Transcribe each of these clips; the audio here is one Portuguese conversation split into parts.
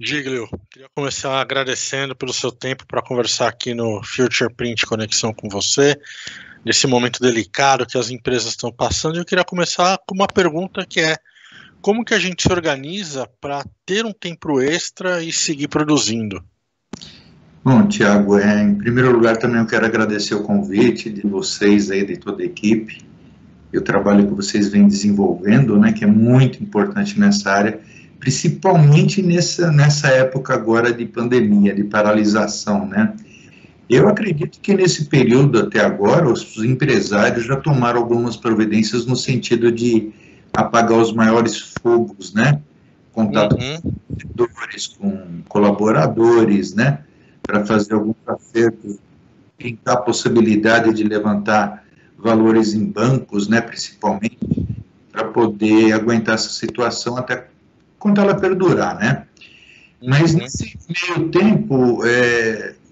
Giglio, queria começar agradecendo pelo seu tempo para conversar aqui no Future Print Conexão com você, nesse momento delicado que as empresas estão passando. Eu queria começar com uma pergunta que é: como que a gente se organiza para ter um tempo extra e seguir produzindo? Bom, Tiago, em primeiro lugar também eu quero agradecer o convite de vocês aí, de toda a equipe, e o trabalho que vocês vêm desenvolvendo, né, que é muito importante nessa área, principalmente nessa época agora de pandemia, de paralisação, né. Eu acredito que nesse período até agora, os empresários já tomaram algumas providências no sentido de apagar os maiores fogos, né, contato com vendedores, com colaboradores, né, para fazer alguns acertos, tentar a possibilidade de levantar valores em bancos, né, principalmente, para poder aguentar essa situação até quando ela perdurar, né. Mas nesse meio tempo,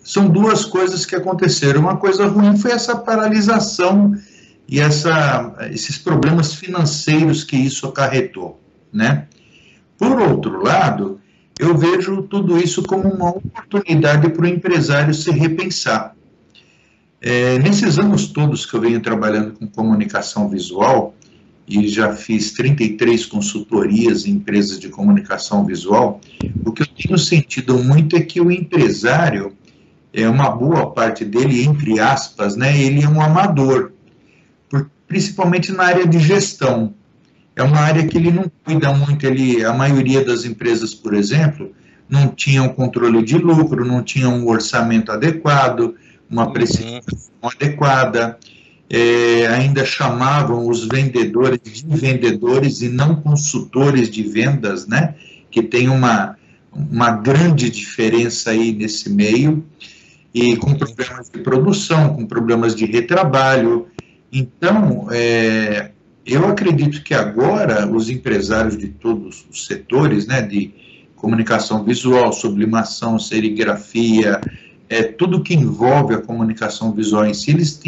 são duas coisas que aconteceram. Uma coisa ruim foi essa paralisação e esses problemas financeiros que isso acarretou, né. Por outro lado, eu vejo tudo isso como uma oportunidade para o empresário se repensar. Nesses anos todos que eu venho trabalhando com comunicação visual, e já fiz 33 consultorias em empresas de comunicação visual, o que eu tenho sentido muito é que o empresário, uma boa parte dele, entre aspas, né, ele é um amador, principalmente na área de gestão. É uma área que ele não cuida muito, a maioria das empresas, por exemplo, não tinham controle de lucro, não tinham um orçamento adequado, uma precificação adequada, ainda chamavam os vendedores de vendedores e não consultores de vendas, né, que tem uma grande diferença aí nesse meio, e com problemas de produção, com problemas de retrabalho. Então, eu acredito que agora os empresários de todos os setores, né, de comunicação visual, sublimação, serigrafia, tudo que envolve a comunicação visual em si, eles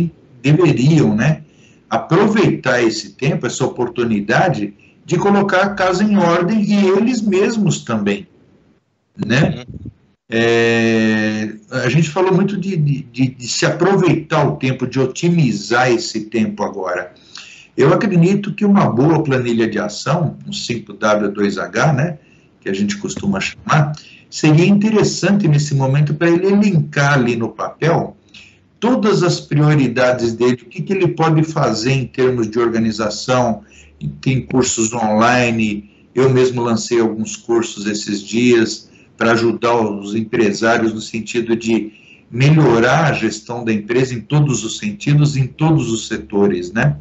deveriam, né, aproveitar esse tempo, essa oportunidade de colocar a casa em ordem e eles mesmos também, né. A gente falou muito de se aproveitar o tempo, de otimizar esse tempo agora. Eu acredito que uma boa planilha de ação, um 5W2H, né, que a gente costuma chamar, seria interessante nesse momento para ele elencar ali no papel todas as prioridades dele, o que ele pode fazer em termos de organização. Tem cursos online, eu mesmo lancei alguns cursos esses dias para ajudar os empresários no sentido de melhorar a gestão da empresa em todos os sentidos, em todos os setores, né.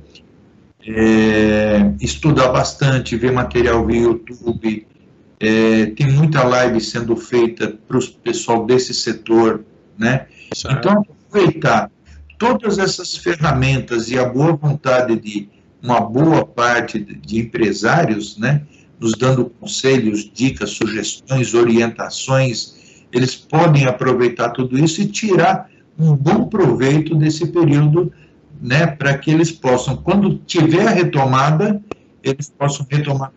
Estudar bastante, ver material via YouTube, tem muita live sendo feita para o pessoal desse setor, né? Então, aproveitar todas essas ferramentas e a boa vontade de uma boa parte de empresários, né, nos dando conselhos, dicas, sugestões, orientações, eles podem aproveitar tudo isso e tirar um bom proveito desse período, né, para que eles possam, quando tiver a retomada, eles possam retomar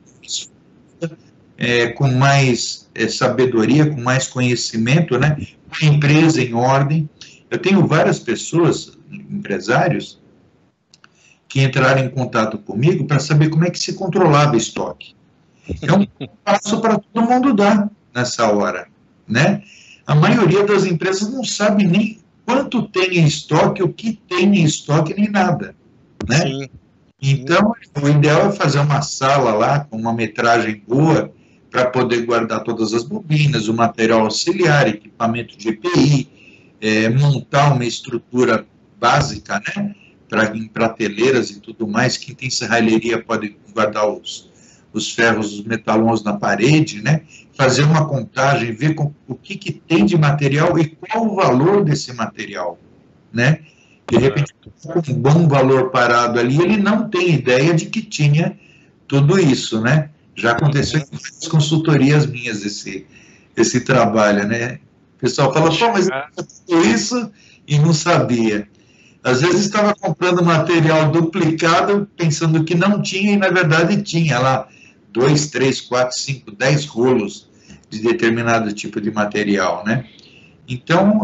com mais sabedoria, com mais conhecimento, né, com a empresa em ordem. Eu tenho várias pessoas, empresários, que entraram em contato comigo para saber como é que se controlava estoque. É um passo para todo mundo dar nessa hora, né? A maioria das empresas não sabe nem quanto tem em estoque, o que tem em estoque, nem nada, né? Sim. Então, o ideal é fazer uma sala lá, com uma metragem boa, para poder guardar todas as bobinas, o material auxiliar, equipamento de EPI, montar uma estrutura básica, né, em prateleiras e tudo mais. Quem tem serralheria pode guardar os ferros, os metalons na parede, né, fazer uma contagem, ver o que tem de material e qual o valor desse material, né. De repente, com um bom valor parado ali, ele não tem ideia de que tinha tudo isso, né. Já aconteceu em várias consultorias minhas esse trabalho, né. O pessoal fala, pô, mas eu fiz isso e não sabia. Às vezes estava comprando material duplicado, pensando que não tinha, e na verdade tinha lá 2, 3, 4, 5, 10 rolos de determinado tipo de material, né? Então,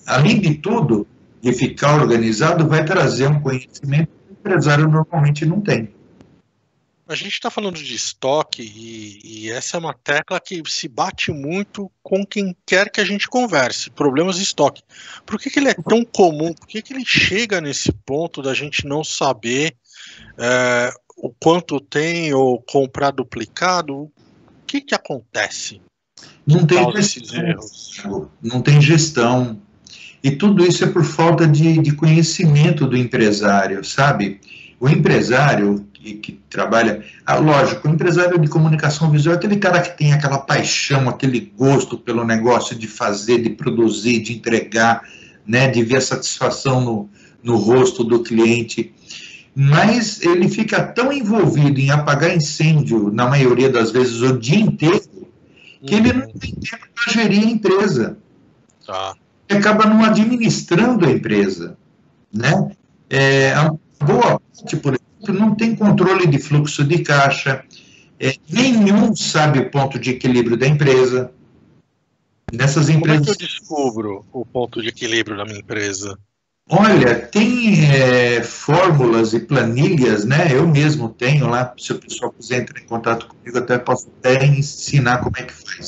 além de tudo, de ficar organizado, vai trazer um conhecimento que o empresário normalmente não tem. A gente está falando de estoque e essa é uma tecla que se bate muito com quem quer que a gente converse. Problemas de estoque. Por que ele é tão comum? Por que ele chega nesse ponto da gente não saber o quanto tem ou comprar duplicado? O que acontece? Não tem gestão, não tem gestão. E tudo isso é por falta de conhecimento do empresário, sabe? O empresário que trabalha... lógico, o empresário de comunicação visual é aquele cara que tem aquela paixão, aquele gosto pelo negócio de fazer, de produzir, de entregar, né, de ver a satisfação no rosto do cliente. Mas ele fica tão envolvido em apagar incêndio, na maioria das vezes, o dia inteiro, que ele não tem tempo para gerir a empresa. Tá. E acaba não administrando a empresa, né? A boa parte, por exemplo, não tem controle de fluxo de caixa, nenhum sabe o ponto de equilíbrio da empresa. Nessas empresas... Como é que eu descubro o ponto de equilíbrio da minha empresa? Olha, tem fórmulas e planilhas, né? Eu mesmo tenho lá, se o pessoal quiser entrar em contato comigo, até posso até ensinar como é que faz.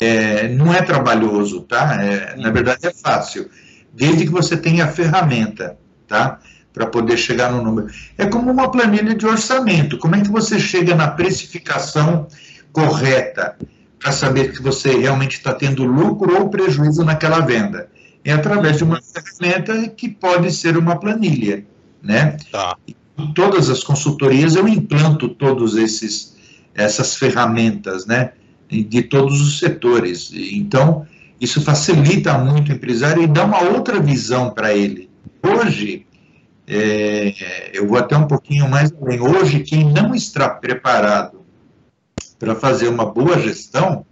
Não é trabalhoso, tá? Na verdade é fácil, desde que você tenha a ferramenta, tá? Para poder chegar no número. É como uma planilha de orçamento. Como é que você chega na precificação correta para saber que você realmente está tendo lucro ou prejuízo naquela venda? É através de uma ferramenta que pode ser uma planilha, né? Tá. Em todas as consultorias eu implanto todas essas ferramentas, né? De todos os setores. Então, isso facilita muito o empresário e dá uma outra visão para ele. Hoje, eu vou até um pouquinho mais além. Hoje, quem não está preparado para fazer uma boa gestão,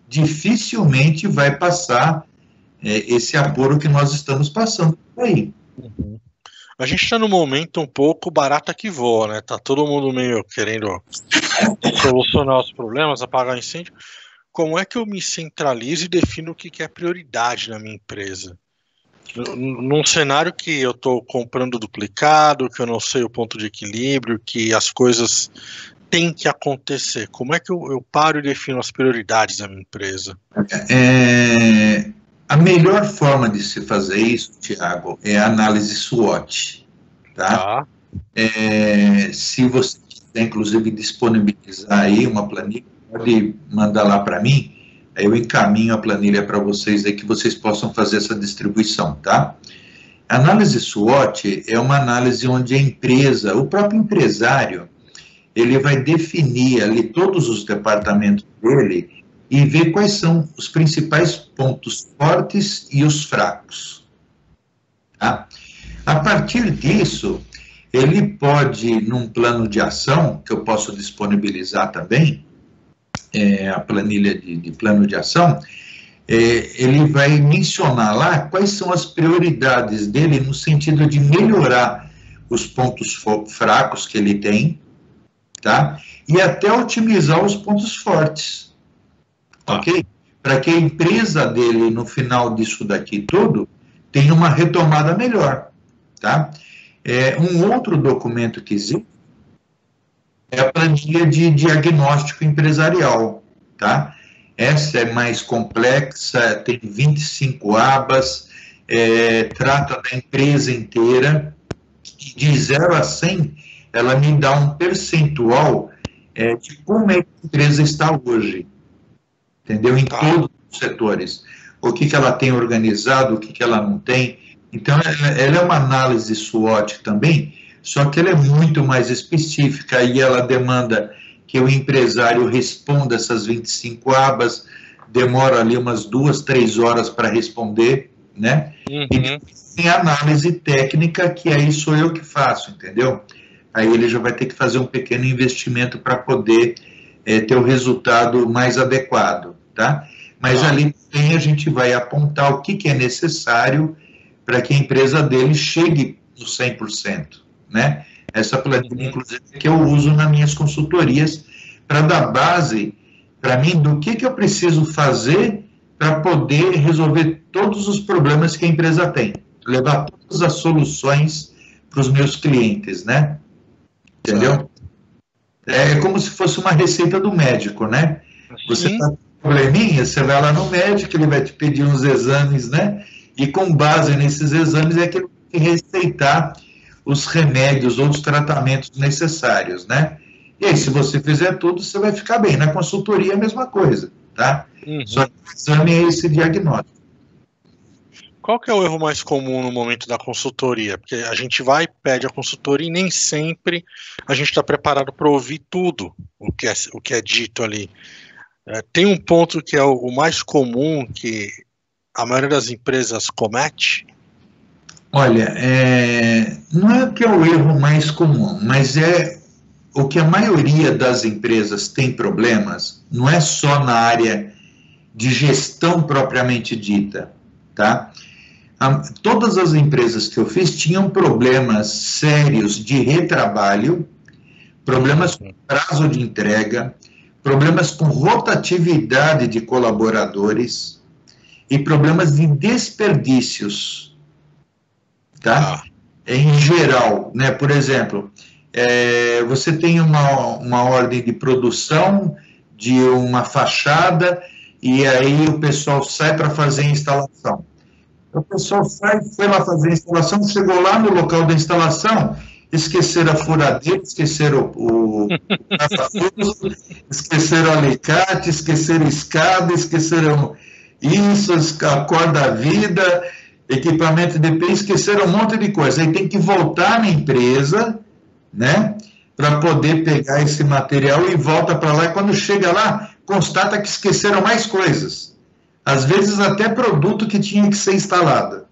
dificilmente vai passar esse apuro que nós estamos passando por aí. Uhum. A gente está num momento um pouco barata que voa, né? Tá todo mundo meio querendo solucionar os problemas, apagar incêndio. Como é que eu me centralizo e defino o que é prioridade na minha empresa? Num cenário que eu estou comprando duplicado, que eu não sei o ponto de equilíbrio, que as coisas têm que acontecer, como é que eu paro e defino as prioridades da minha empresa? A melhor forma de se fazer isso, Tiago, é a análise SWOT, tá? Se você quiser, inclusive, disponibilizar aí uma planilha, pode mandar lá para mim, aí eu encaminho a planilha para vocês aí, que vocês possam fazer essa distribuição, tá? A análise SWOT é uma análise onde a empresa, o próprio empresário, ele vai definir ali todos os departamentos dele e ver quais são os principais pontos fortes e os fracos. Tá? A partir disso, ele pode, num plano de ação, que eu posso disponibilizar também, a planilha de plano de ação, ele vai mencionar lá quais são as prioridades dele no sentido de melhorar os pontos fracos que ele tem, tá? E até otimizar os pontos fortes. Ok? Para que a empresa dele, no final disso daqui tudo, tenha uma retomada melhor, tá? Um outro documento que existe é a planilha de diagnóstico empresarial, tá? Essa é mais complexa, tem 25 abas, trata da empresa inteira, e de 0 a 100, ela me dá um percentual de como é que a empresa está hoje, entendeu? Em todos os setores. O que ela tem organizado, o que ela não tem. Então, ela é uma análise SWOT também, só que ela é muito mais específica e ela demanda que o empresário responda essas 25 abas, demora ali umas 2, 3 horas para responder, né? Uhum. E tem a análise técnica, que aí sou eu que faço, entendeu? Aí ele já vai ter que fazer um pequeno investimento para poder ter o resultado mais adequado, tá? Mas ali também a gente vai apontar o que é necessário para que a empresa dele chegue no 100%, né? Essa planilha, inclusive, que eu uso nas minhas consultorias para dar base para mim do que eu preciso fazer para poder resolver todos os problemas que a empresa tem, levar todas as soluções para os meus clientes, né? Entendeu? É como se fosse uma receita do médico, né? Você está com um probleminha, você vai lá no médico, ele vai te pedir uns exames, né? E com base nesses exames é que ele vai receitar os remédios ou os tratamentos necessários, né? E aí, se você fizer tudo, você vai ficar bem. Na consultoria é a mesma coisa, tá? Só que o exame é esse diagnóstico. Qual que é o erro mais comum no momento da consultoria? Porque a gente vai, pede a consultoria e nem sempre a gente está preparado para ouvir tudo o que é dito ali. Tem um ponto que é o mais comum que a maioria das empresas comete? Olha, não é que é o erro mais comum, mas é o que a maioria das empresas tem problemas, não é só na área de gestão propriamente dita, tá? Todas as empresas que eu fiz tinham problemas sérios de retrabalho, problemas com prazo de entrega, problemas com rotatividade de colaboradores e problemas de desperdícios, tá? Em geral, né? Por exemplo, você tem uma ordem de produção de uma fachada e aí o pessoal sai para fazer a instalação. O pessoal foi lá fazer a instalação, chegou lá no local da instalação, esqueceram a furadeira, esqueceram o parafuso, esqueceram o alicate, esqueceram a escada, esqueceram isso, a corda-vida, equipamento de EDP, esqueceram um monte de coisa. Aí tem que voltar na empresa, né, para poder pegar esse material e volta para lá, e quando chega lá, constata que esqueceram mais coisas. Às vezes até produto que tinha que ser instalado.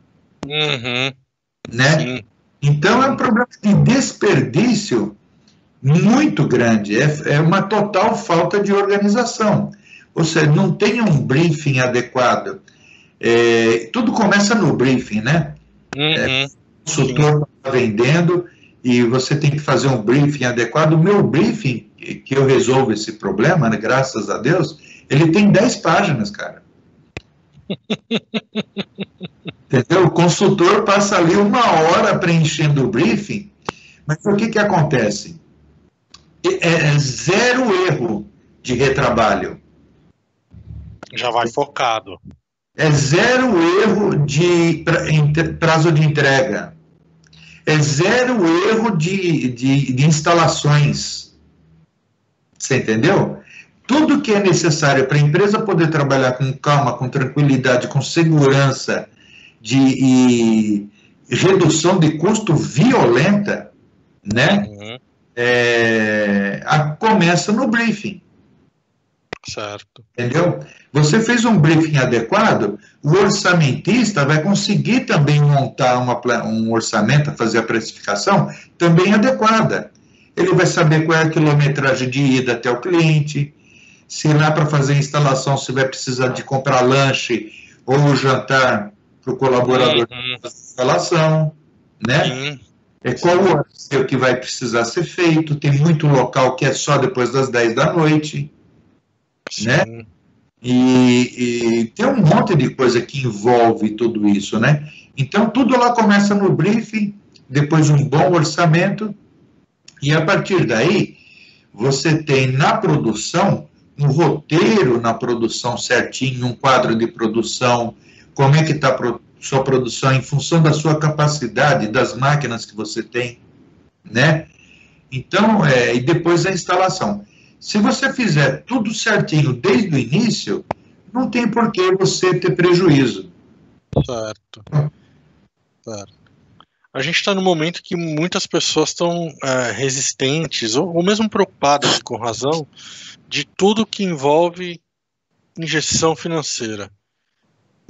Né? Sim. Então é um problema de desperdício muito grande, é uma total falta de organização. Ou seja, não tem um briefing adequado. Tudo começa no briefing, né? O consultor está vendendo e você tem que fazer um briefing adequado. O meu briefing, que eu resolvo esse problema, né, graças a Deus, ele tem 10 páginas, cara. Entendeu? O consultor passa ali 1 hora preenchendo o briefing, mas o que acontece? É 0 erro de retrabalho. Já vai focado. É 0 erro de prazo de entrega. É 0 erro de instalações. Você entendeu? Tudo que é necessário para a empresa poder trabalhar com calma, com tranquilidade, com segurança e redução de custo violenta, né? Começa no briefing. Certo. Entendeu? Você fez um briefing adequado, o orçamentista vai conseguir também montar um orçamento, fazer a precificação também adequada. Ele vai saber qual é a quilometragem de ida até o cliente, se lá para fazer a instalação você vai precisar de comprar lanche ou jantar para o colaborador da instalação, né? Qual o horário que vai precisar ser feito, tem muito local que é só depois das 10 da noite, né? E tem um monte de coisa que envolve tudo isso, né? Então, tudo lá começa no briefing, depois um bom orçamento, e a partir daí, você tem na produção um roteiro na produção certinho, um quadro de produção, como é que está a sua produção em função da sua capacidade, das máquinas que você tem, né? Então, e depois a instalação. Se você fizer tudo certinho desde o início, não tem por que você ter prejuízo. Certo. A gente está num momento que muitas pessoas estão resistentes, ou mesmo preocupadas, com razão, de tudo que envolve injeção financeira.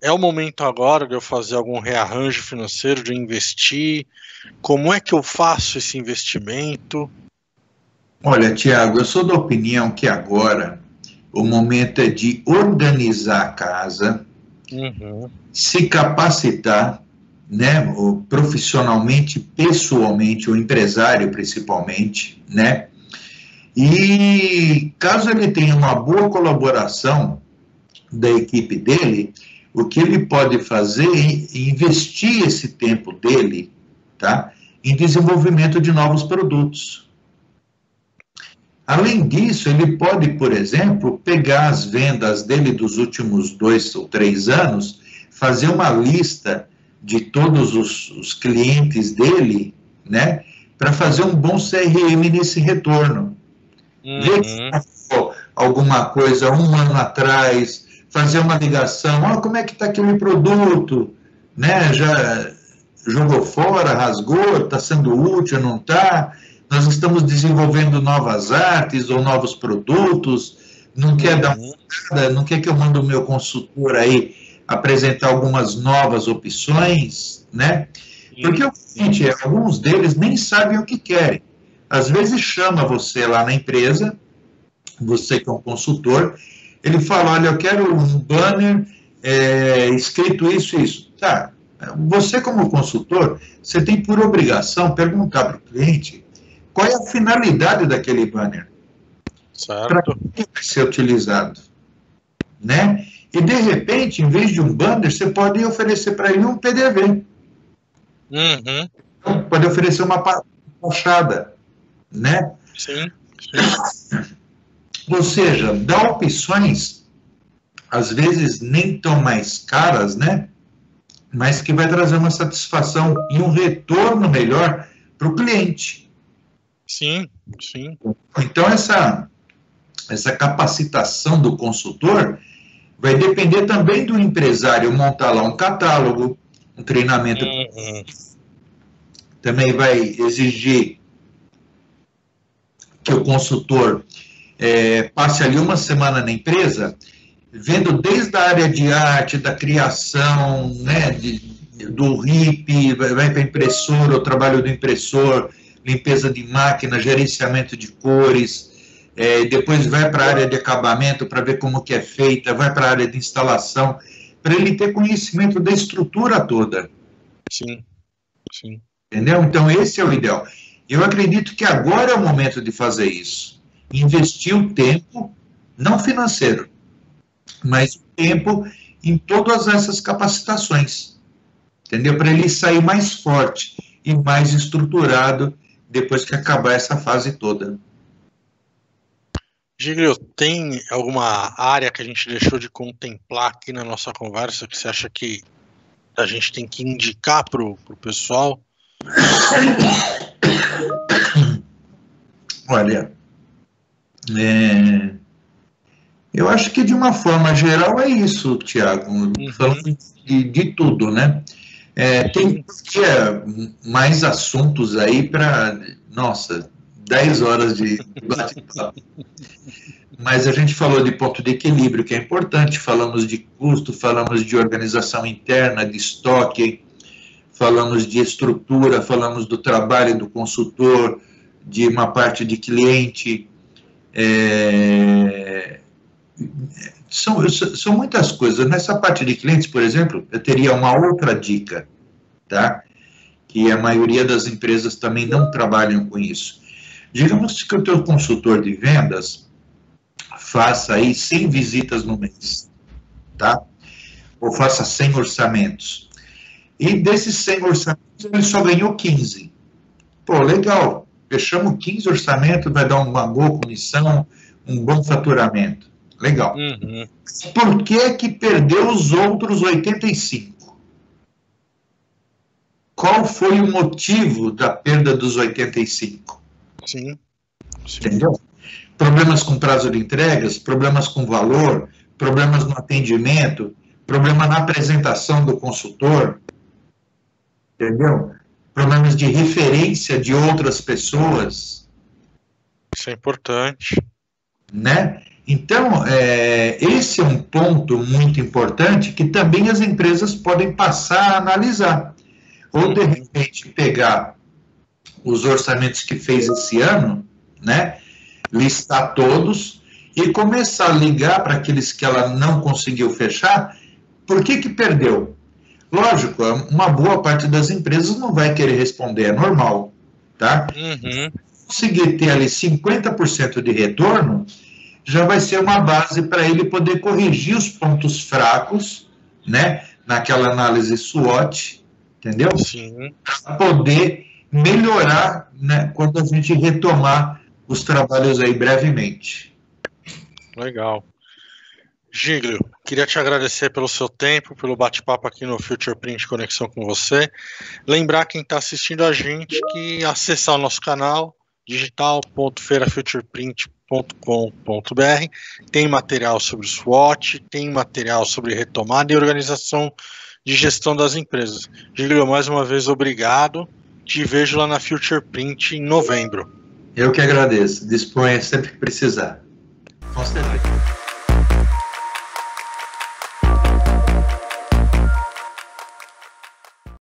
É o momento agora de eu fazer algum rearranjo financeiro, de investir? Como é que eu faço esse investimento? Olha, Tiago, eu sou da opinião que agora o momento é de organizar a casa, se capacitar, né, profissionalmente, pessoalmente, o empresário principalmente, né? E caso ele tenha uma boa colaboração da equipe dele, o que ele pode fazer é investir esse tempo dele, tá, em desenvolvimento de novos produtos. Além disso, ele pode, por exemplo, pegar as vendas dele dos últimos 2 ou 3 anos, fazer uma lista de todos os clientes dele, né, para fazer um bom CRM nesse retorno. Ver se alguma coisa 1 ano atrás, fazer uma ligação, como é que está aquele produto, né, já jogou fora, rasgou, está sendo útil, não está? Nós estamos desenvolvendo novas artes ou novos produtos, não quer dar uma olhada, não quer que eu mande o meu consultor aí apresentar algumas novas opções, né? Porque o cliente, alguns deles nem sabem o que querem. Às vezes chama você lá na empresa, você que é um consultor, ele fala, olha, eu quero um banner escrito isso e isso. Tá, você como consultor, você tem por obrigação perguntar para o cliente qual é a finalidade daquele banner. Para que vai ser utilizado, né? E, de repente, em vez de um banner, você pode oferecer para ele um PDV. Então, pode oferecer uma fachada, né? Sim. Ou seja, dá opções, às vezes nem tão mais caras, né? Mas que vai trazer uma satisfação e um retorno melhor para o cliente. Sim, sim. Então, essa capacitação do consultor vai depender também do empresário montar lá um catálogo, um treinamento. Também vai exigir que o consultor passe ali uma semana na empresa, vendo desde a área de arte, da criação, né, do RIP, vai para a impressora, o trabalho do impressor, limpeza de máquina, gerenciamento de cores, depois vai para a área de acabamento para ver como que é feita, vai para a área de instalação, para ele ter conhecimento da estrutura toda. Sim, sim. Entendeu? Então, esse é o ideal. Eu acredito que agora é o momento de fazer isso. Investir o tempo, não financeiro, mas o tempo em todas essas capacitações. Entendeu? Para ele sair mais forte e mais estruturado depois que acabar essa fase toda. Giglio, tem alguma área que a gente deixou de contemplar aqui na nossa conversa que você acha que a gente tem que indicar para o pessoal? Olha, eu acho que de uma forma geral é isso, Tiago, falando de tudo, né? Tem mais assuntos aí para, nossa, 10 horas de bate-papo. Mas a gente falou de ponto de equilíbrio, que é importante, falamos de custo, falamos de organização interna, de estoque, falamos de estrutura, falamos do trabalho do consultor, de uma parte de cliente. São muitas coisas. Nessa parte de clientes, por exemplo, eu teria uma outra dica, tá? Que a maioria das empresas também não trabalham com isso. Digamos que o teu consultor de vendas faça aí 100 visitas no mês, tá? Ou faça 100 orçamentos. E desses 100 orçamentos, ele só ganhou 15. Pô, legal. Fechamos 15 orçamentos, vai dar uma boa comissão, um bom faturamento. Legal. Por que perdeu os outros 85? Qual foi o motivo da perda dos 85? Sim. Entendeu? Problemas com prazo de entregas, problemas com valor, problemas no atendimento, problema na apresentação do consultor, entendeu? Problemas de referência de outras pessoas. Isso é importante. Né? Então, esse é um ponto muito importante que também as empresas podem passar a analisar. Ou, de repente, pegar os orçamentos que fez esse ano, né? Listar todos e começar a ligar para aqueles que ela não conseguiu fechar. Por que perdeu? Lógico, uma boa parte das empresas não vai querer responder, é normal, tá? conseguir ter ali 50% de retorno, já vai ser uma base para ele poder corrigir os pontos fracos, né, naquela análise SWOT, entendeu? Sim. Para poder melhorar, né, quando a gente retomar os trabalhos aí brevemente. Legal. Giglio, queria te agradecer pelo seu tempo, pelo bate-papo aqui no Future Print Conexão com você. Lembrar quem está assistindo a gente que acessar o nosso canal digital.feirafutureprint.com.br, tem material sobre o SWOT, tem material sobre retomada e organização de gestão das empresas. Giglio, mais uma vez, obrigado. Te vejo lá na Future Print em novembro. Eu que agradeço. Disponha sempre que precisar. Com certeza.